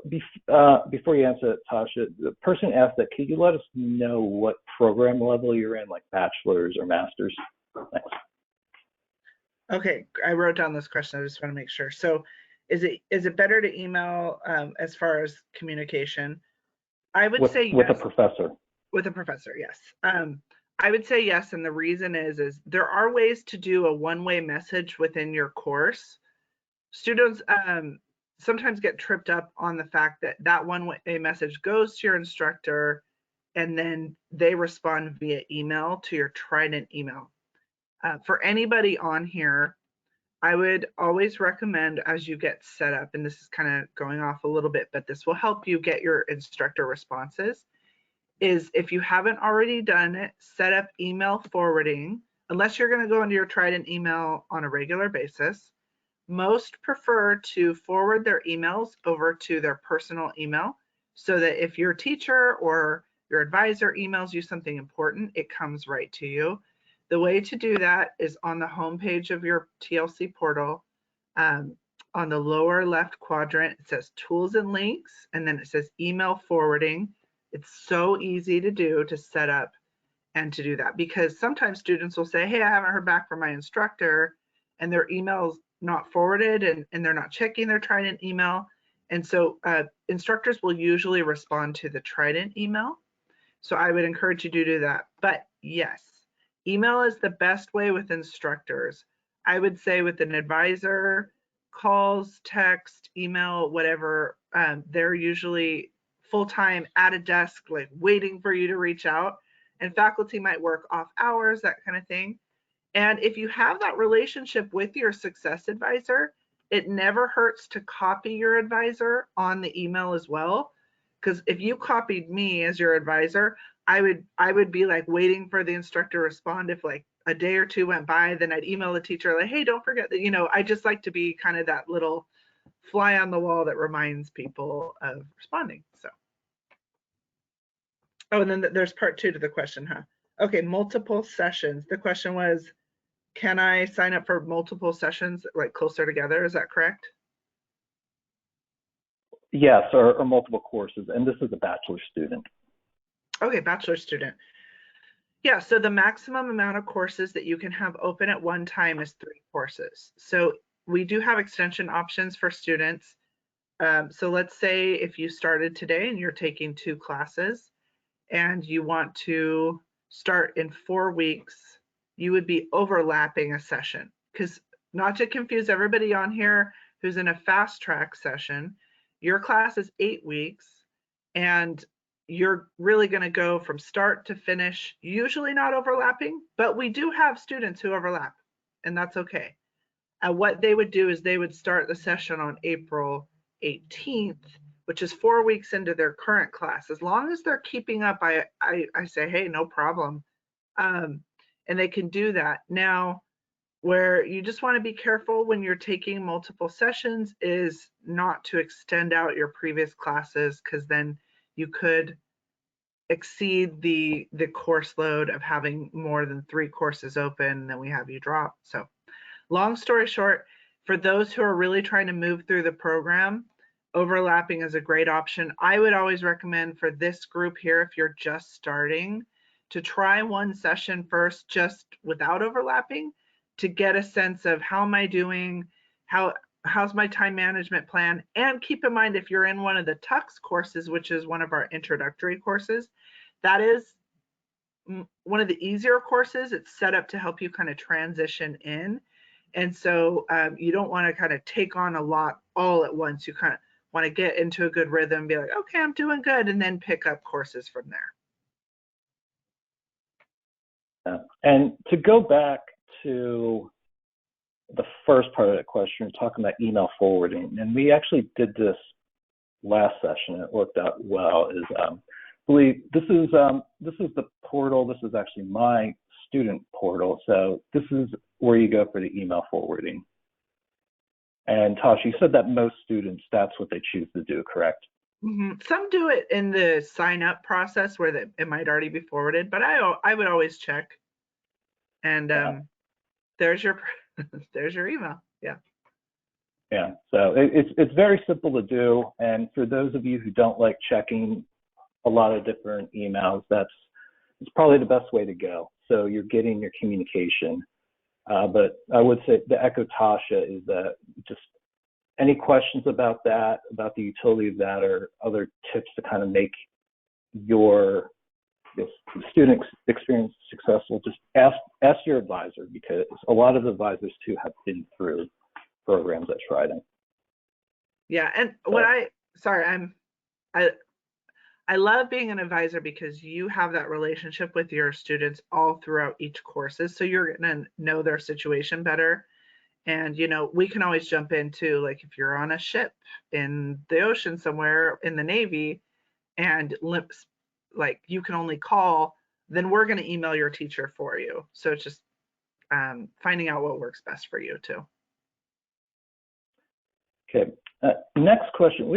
Speaker 1: before you answer it, Tasha, the person asked that, could you let us know what program level you're in, like bachelor's or master's? Thanks.
Speaker 2: Okay, I wrote down this question. I just want to make sure. So is it better to email as far as communication? I would say yes.
Speaker 1: With a professor.
Speaker 2: With a professor, yes. I would say yes, and the reason is there are ways to do a one-way message within your course. Students sometimes get tripped up on the fact that one-way message goes to your instructor and then they respond via email to your Trident email. For anybody on here, I would always recommend, as you get set up, and this is kind of going off a little bit, but this will help you get your instructor responses, is if you haven't already done it, set up email forwarding, unless you're going to go into your Trident email on a regular basis. Most prefer to forward their emails over to their personal email so that if your teacher or your advisor emails you something important, it comes right to you. The way to do that is on the home page of your TLC portal. On the lower left quadrant, it says tools and links, and then it says email forwarding. It's so easy to do, to set up and to do that, because sometimes students will say, hey, I haven't heard back from my instructor, and their email's not forwarded, and they're not checking their Trident email. And so instructors will usually respond to the Trident email. So I would encourage you to do that. But yes, email is the best way with instructors. I would say with an advisor, calls, text, email, whatever, they're usually full-time at a desk, like waiting for you to reach out. And faculty might work off hours, that kind of thing. And if you have that relationship with your success advisor, it never hurts to copy your advisor on the email as well. Because if you copied me as your advisor, I would be like waiting for the instructor to respond. If like a day or two went by, then I'd email the teacher like, hey, don't forget that, I just like to be kind of that little fly on the wall that reminds people of responding. So, oh, and then there's part 2 to the question, huh? Okay, multiple sessions. The question was, can I sign up for multiple sessions like closer together? Is that correct?
Speaker 1: Yes, or multiple courses, and this is a bachelor student.
Speaker 2: Okay, bachelor student. Yeah, so the maximum amount of courses that you can have open at one time is 3 courses. So we do have extension options for students. So let's say if you started today and you're taking 2 classes and you want to start in 4 weeks, you would be overlapping a session, because not to confuse everybody on here who's in a fast track session, your class is 8 weeks and you're really going to go from start to finish, usually not overlapping, but we do have students who overlap, and that's okay. What they would do is they would start the session on April 18th, which is 4 weeks into their current class. As long as they're keeping up, I say, hey, no problem. And they can do that. Now, where you just want to be careful when you're taking multiple sessions is not to extend out your previous classes, because then you could exceed the course load of having more than 3 courses open, and then we have you drop. So long story short, for those who are really trying to move through the program, overlapping is a great option. I would always recommend for this group here, if you're just starting, to try one session first just without overlapping to get a sense of how am I doing, how's my time management plan, and keep in mind if you're in one of the Tux courses, which is one of our introductory courses, that is one of the easier courses. It's set up to help you kind of transition in. And so you don't want to kind of take on a lot all at once. You kind of want to get into a good rhythm, be like, okay, I'm doing good, and then pick up courses from there.
Speaker 1: And to go back to the first part of that question, talking about email forwarding, and we actually did this last session, and it worked out well. Is believe this is the portal. This is actually my student portal. So this is where you go for the email forwarding. And Tasha, you said that most students, that's what they choose to do, correct?
Speaker 2: Mm-hmm. Some do it in the sign up process where it might already be forwarded, but I would always check. And there's your there's your email. Yeah.
Speaker 1: Yeah. So it's very simple to do. And for those of you who don't like checking a lot of different emails, it's probably the best way to go. So you're getting your communication. But I would say the echo Tasha is that just any questions about that, about the utility of that, or other tips to kind of make your student experience successful, just ask your advisor, because a lot of advisors too have been through programs at Trident.
Speaker 2: Yeah, and what I love being an advisor because you have that relationship with your students all throughout each courses, so you're gonna know their situation better. And we can always jump into, like, if you're on a ship in the ocean somewhere in the Navy and like you can only call, then we're going to email your teacher for you. So it's just finding out what works best for you too.
Speaker 1: Okay, next question.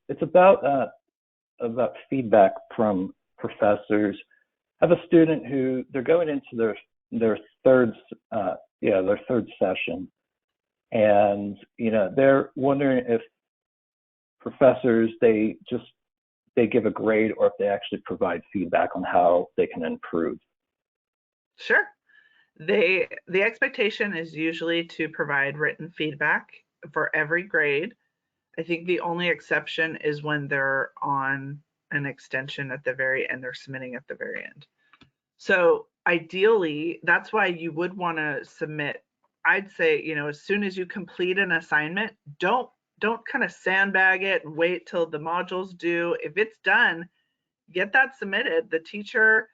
Speaker 1: It's about feedback from professors. I have a student who they're going into their third session, and they're wondering if professors they give a grade, or if they actually provide feedback on how they can improve.
Speaker 2: Sure. The expectation is usually to provide written feedback for every grade. I think the only exception is when they're on an extension at the very end, they're submitting at the very end. So ideally, that's why you would want to submit. I'd say, as soon as you complete an assignment, don't kind of sandbag it and wait till the module's due. If it's done, get that submitted. The teacher,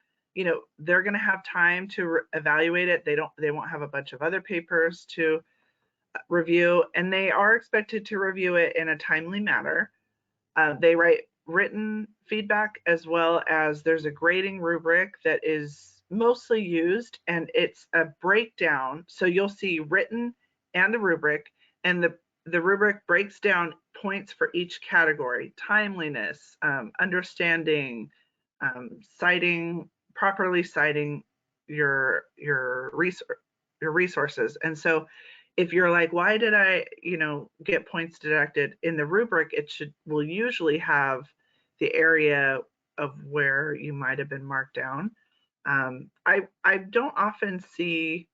Speaker 2: they're going to have time to evaluate it. They won't have a bunch of other papers to review, and they are expected to review it in a timely manner. They write written feedback, as well as there's a grading rubric that is mostly used, and it's a breakdown. So you'll see written and the rubric, and the rubric breaks down points for each category: timeliness, understanding, properly citing your resources. And so if you're like, why did I get points deducted in the rubric, will usually have the area of where you might have been marked down. I don't often see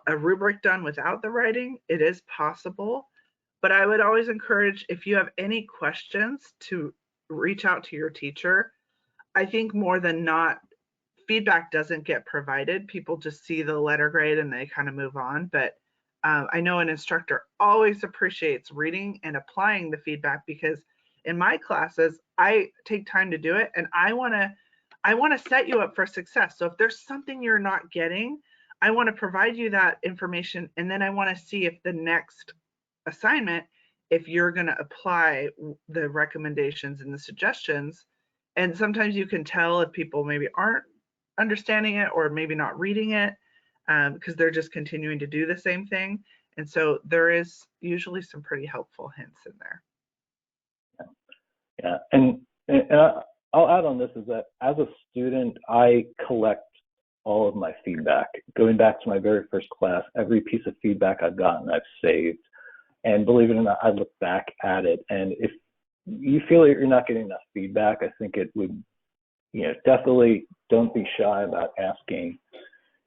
Speaker 2: a rubric done without the writing. It is possible, but I would always encourage, if you have any questions, to reach out to your teacher. I think more than not, feedback doesn't get provided. People just see the letter grade and they kind of move on. But I know an instructor always appreciates reading and applying the feedback, because in my classes, I take time to do it, and I want to set you up for success. So if there's something you're not getting, I want to provide you that information, and then I want to see if the next assignment, if you're going to apply the recommendations and the suggestions. And sometimes you can tell if people maybe aren't understanding it, or maybe not reading it, because they're just continuing to do the same thing. And so there is usually some pretty helpful hints in there.
Speaker 1: Yeah, and I'll add on this, is that as a student, I collect all of my feedback. Going back to my very first class, every piece of feedback I've gotten, I've saved. And believe it or not, I look back at it, and you feel that you're not getting enough feedback, I think it would, definitely don't be shy about asking,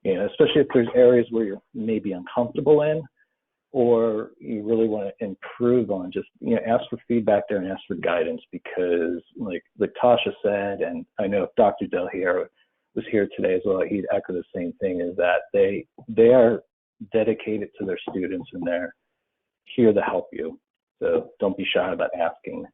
Speaker 1: especially if there's areas where you're maybe uncomfortable in, or you really want to improve on, just, ask for feedback there and ask for guidance, because like Tasha said, and I know if Dr. Del Hierro was here today as well, he'd echo the same thing, is that they are dedicated to their students and they're here to help you. So don't be shy about asking.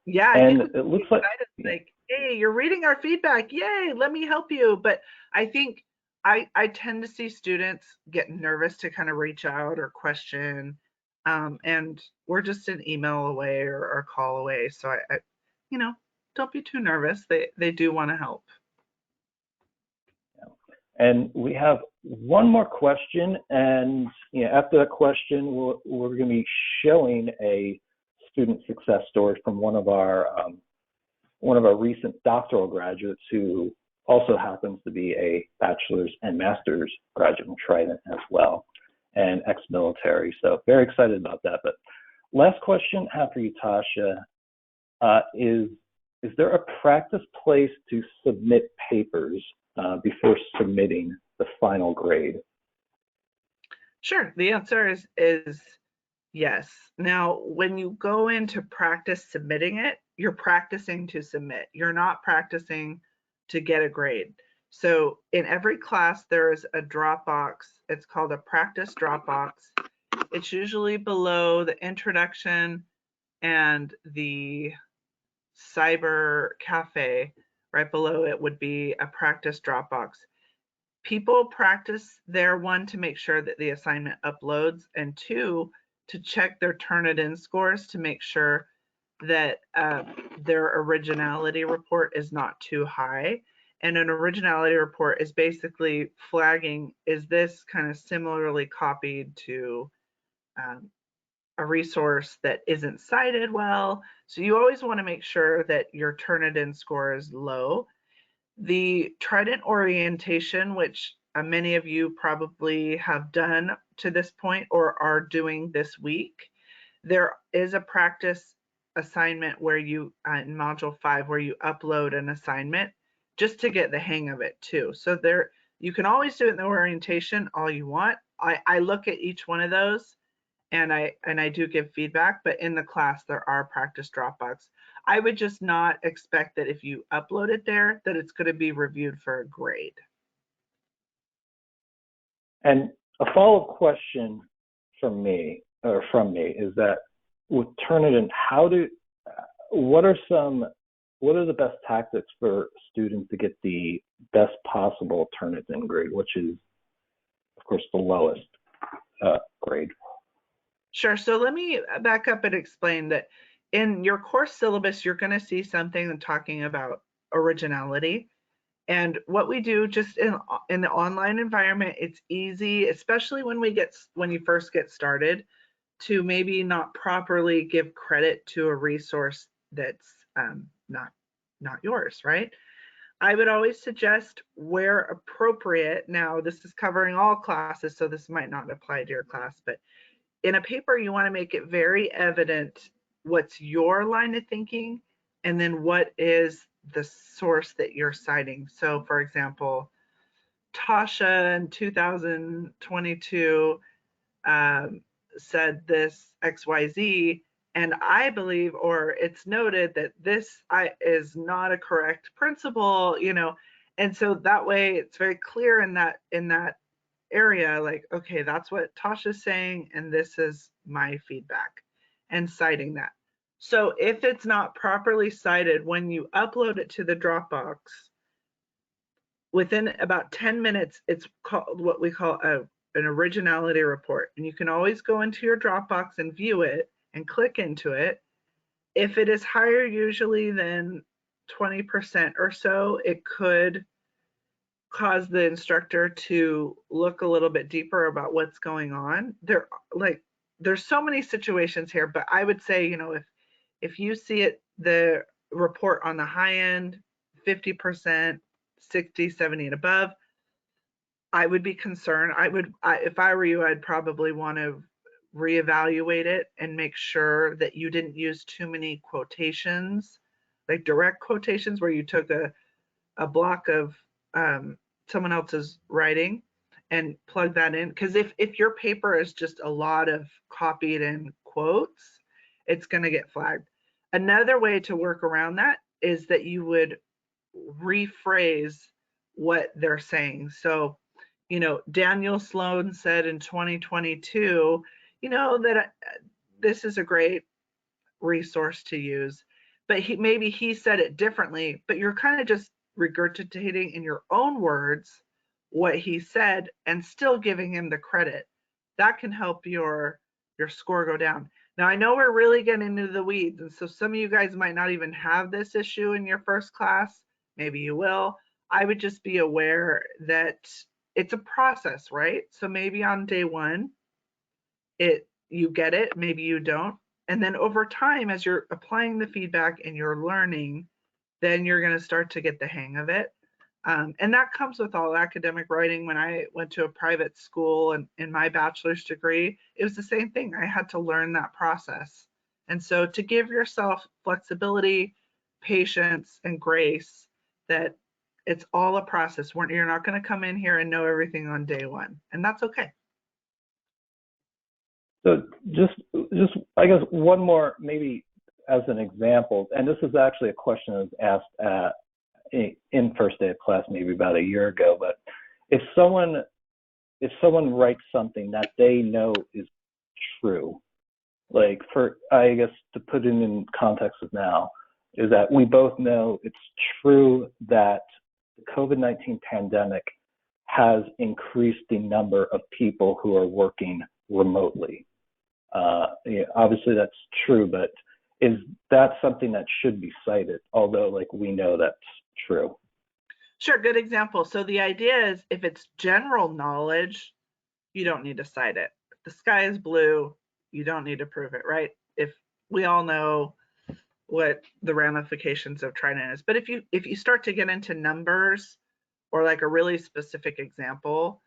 Speaker 2: Yeah,
Speaker 1: and it looks like,
Speaker 2: hey, you're reading our feedback. Yay, let me help you. But I think I tend to see students get nervous to kind of reach out or question. And we're just an email away or a call away. So I don't be too nervous. They do want to help.
Speaker 1: and we have one more question, and after that question, we're going to be showing a student success story from one of our recent doctoral graduates, who also happens to be a bachelor's and master's graduate from Trident as well, and ex-military. So very excited about that. But last question I have for you, Tasha, is there a practice place to submit papers before submitting the final grade?
Speaker 2: Sure. The answer is yes. Now, when you go in to practice submitting it, you're practicing to submit. You're not practicing to get a grade. So in every class, there is a Dropbox. It's called a practice Dropbox. It's usually below the introduction and the cyber cafe. Right below it would be a practice Dropbox. People practice there, one, to make sure that the assignment uploads, and two, to check their Turnitin scores to make sure that their originality report is not too high. And an originality report is basically flagging, is this kind of similarly copied to a resource that isn't cited well? So you always want to make sure that your Turnitin score is low. The Trident orientation, which many of you probably have done to this point or are doing this week, there is a practice assignment where you, in Module 5, where you upload an assignment just to get the hang of it too. So there, you can always do it in the orientation all you want. I look at each one of those and I do give feedback, but in the class there are practice Dropbox. I would just not expect that if you upload it there, that it's going to be reviewed for a grade.
Speaker 1: And a follow-up question from me is that with Turnitin, what are the best tactics for students to get the best possible Turnitin grade, which is, of course, the lowest grade?
Speaker 2: Sure. So let me back up and explain that in your course syllabus, you're going to see something talking about originality. And what we do just in the online environment, it's easy, especially when you first get started, to maybe not properly give credit to a resource that's not yours, right? I would always suggest, where appropriate, now this is covering all classes, so this might not apply to your class, but in a paper, you want to make it very evident what's your line of thinking and then what is the source that you're citing. So for example, Tasha in 2022 said this XYZ, and I believe, or it's noted that this is not a correct principle, and so that way it's very clear in that area, like, okay, that's what Tasha's saying, and this is my feedback, and citing that. So if it's not properly cited, when you upload it to the Dropbox, within about 10 minutes, it's called what we call an originality report. And you can always go into your Dropbox and view it and click into it. If it is higher usually than 20% or so, it could cause the instructor to look a little bit deeper about what's going on. There's so many situations here, but I would say, if you see it, the report on the high end, 50%, 60, 70 and above, I would be concerned. If I were you, I'd probably want to reevaluate it and make sure that you didn't use too many quotations, like direct quotations where you took a block of someone else's writing and plug that in. Because if your paper is just a lot of copied in quotes, it's going to get flagged. Another way to work around that is that you would rephrase what they're saying. So, Daniel Sloan said in 2022, that this is a great resource to use, but maybe he said it differently, but you're kind of just regurgitating in your own words what he said and still giving him the credit. That can help your score go down. Now, I know we're really getting into the weeds, and so some of you guys might not even have this issue in your first class. Maybe you will. I would just be aware that it's a process, right? So maybe on day one, you get it, maybe you don't. And then over time, as you're applying the feedback and you're learning, then you're going to start to get the hang of it. And that comes with all academic writing. When I went to a private school and in my bachelor's degree, it was the same thing. I had to learn that process. And so to give yourself flexibility, patience, and grace, that it's all a process. You're not going to come in here and know everything on day one, and that's okay.
Speaker 1: So just I guess one more maybe as an example, and this is actually a question that was asked in first day of class maybe about a year ago, but if someone writes something that they know is true, like I guess to put it in context of now, is that we both know it's true that the COVID-19 pandemic has increased the number of people who are working remotely. Obviously that's true, but is that something that should be cited, although like we know that's true?
Speaker 2: Sure, good example. So the idea is if it's general knowledge, you don't need to cite it. If the sky is blue, you don't need to prove it, right? If we all know what the ramifications of Trident is. But if you start to get into numbers or like a really specific example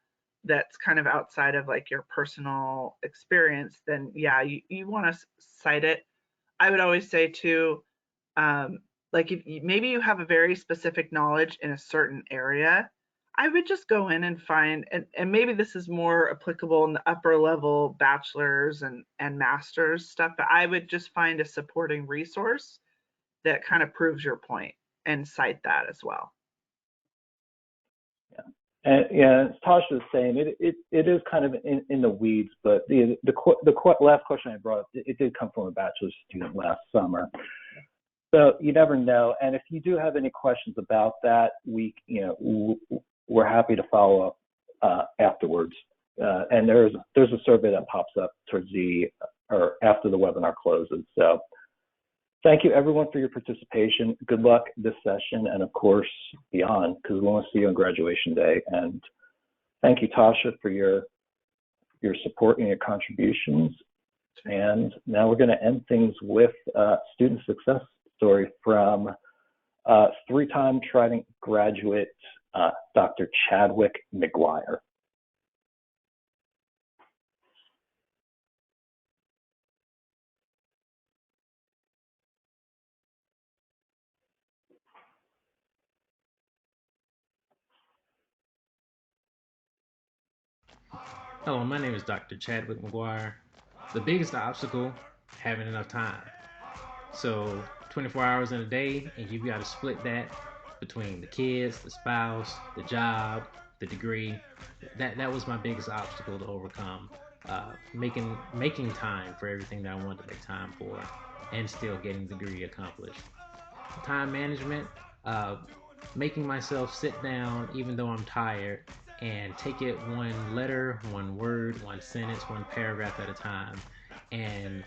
Speaker 2: that's kind of outside of like your personal experience, then yeah, you want to cite it. I would always say too, like if maybe you have a very specific knowledge in a certain area, I would just go in and find, and maybe this is more applicable in the upper level bachelor's and master's stuff, but I would just find a supporting resource that kind of proves your point and cite that as well.
Speaker 1: Yeah, and yeah, as Tasha was saying, it is kind of in the weeds, but the last question I brought up, it did come from a bachelor's student last summer. So you never know. And if you do have any questions about that, we're happy to follow up afterwards. And there's a survey that pops up towards after the webinar closes. So thank you everyone for your participation. Good luck this session and of course beyond, because we want to see you on graduation day. And thank you, Tasha, for your support and your contributions. And now we're going to end things with student success story from three-time Trident graduate, Dr. Chadwick McGuire.
Speaker 4: Hello, my name is Dr. Chadwick McGuire. The biggest obstacle, having enough time. So 24 hours in a day, and you've got to split that between the kids, the spouse, the job, the degree. That was my biggest obstacle to overcome. Making time for everything that I wanted to make time for, and still getting the degree accomplished. Time management, making myself sit down even though I'm tired and take it one letter, one word, one sentence, one paragraph at a time. And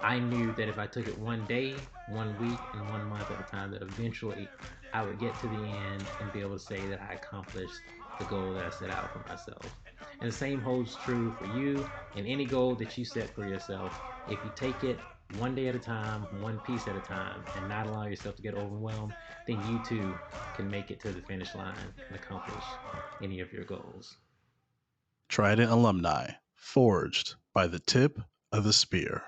Speaker 4: I knew that if I took it one day, 1 week, and 1 month at a time, that eventually I would get to the end and be able to say that I accomplished the goal that I set out for myself. And the same holds true for you and any goal that you set for yourself. If you take it one day at a time, one piece at a time, and not allow yourself to get overwhelmed, then you too can make it to the finish line and accomplish any of your goals.
Speaker 5: Trident alumni, forged by the tip of the spear.